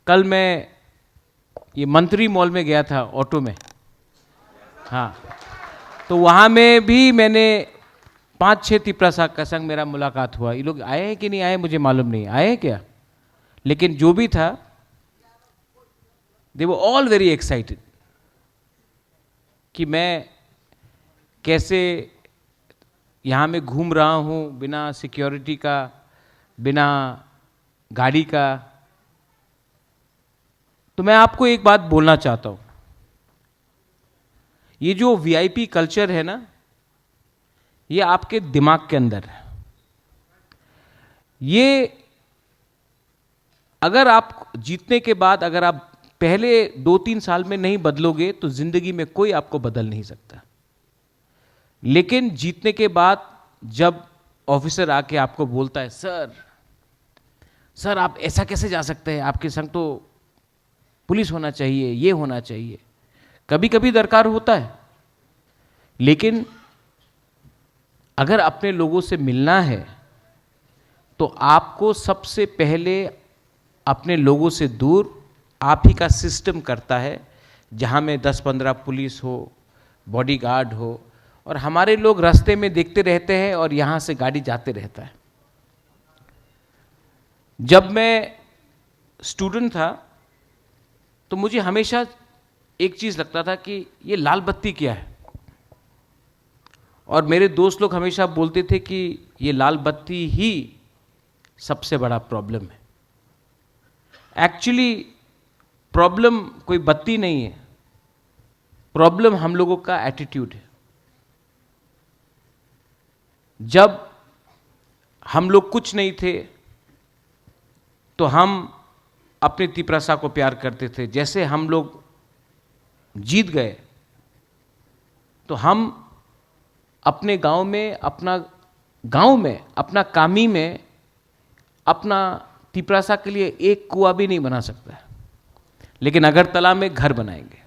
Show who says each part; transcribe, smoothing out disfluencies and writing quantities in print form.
Speaker 1: कल मैं ये मंत्री मॉल में गया था ऑटो में, हाँ, तो वहाँ में भी मैंने 5-6 तिपरासा का संग मेरा मुलाकात हुआ। ये लोग आए हैं कि नहीं आए मुझे मालूम नहीं, आए हैं क्या, लेकिन जो भी था दे वर ऑल वेरी एक्साइटेड कि मैं कैसे यहाँ में घूम रहा हूँ बिना सिक्योरिटी का, बिना गाड़ी का। तो मैं आपको एक बात बोलना चाहता हूँ, ये जो वीआईपी कल्चर है ना, ये आपके दिमाग के अंदर है। ये अगर आप जीतने के बाद अगर आप पहले 2-3 साल में नहीं बदलोगे तो जिंदगी में कोई आपको बदल नहीं सकता। लेकिन जीतने के बाद जब ऑफिसर आके आपको बोलता है सर सर आप ऐसा कैसे जा सकते हैं, आपके संग तो पुलिस होना चाहिए, ये होना चाहिए, कभी कभी दरकार होता है। लेकिन अगर अपने लोगों से मिलना है तो आपको सबसे पहले अपने लोगों से दूर आप ही का सिस्टम करता है, जहाँ में 10-15 पुलिस हो, बॉडीगार्ड हो, और हमारे लोग रास्ते में देखते रहते हैं और यहाँ से गाड़ी जाते रहता है। जब मैं स्टूडेंट था तो मुझे हमेशा एक चीज़ लगता था कि ये लाल बत्ती क्या है, और मेरे दोस्त लोग हमेशा बोलते थे कि ये लाल बत्ती ही सबसे बड़ा प्रॉब्लम है। एक्चुअली प्रॉब्लम कोई बत्ती नहीं है, प्रॉब्लम हम लोगों का एटीट्यूड है। जब हम लोग कुछ नहीं थे तो हम अपने तिपरासा को प्यार करते थे, जैसे हम लोग जीत गए तो हम अपने गांव में अपना कामी में अपना तिपरासा के लिए एक कुआं भी नहीं बना सकता है, लेकिन अगरतला में घर बनाएंगे।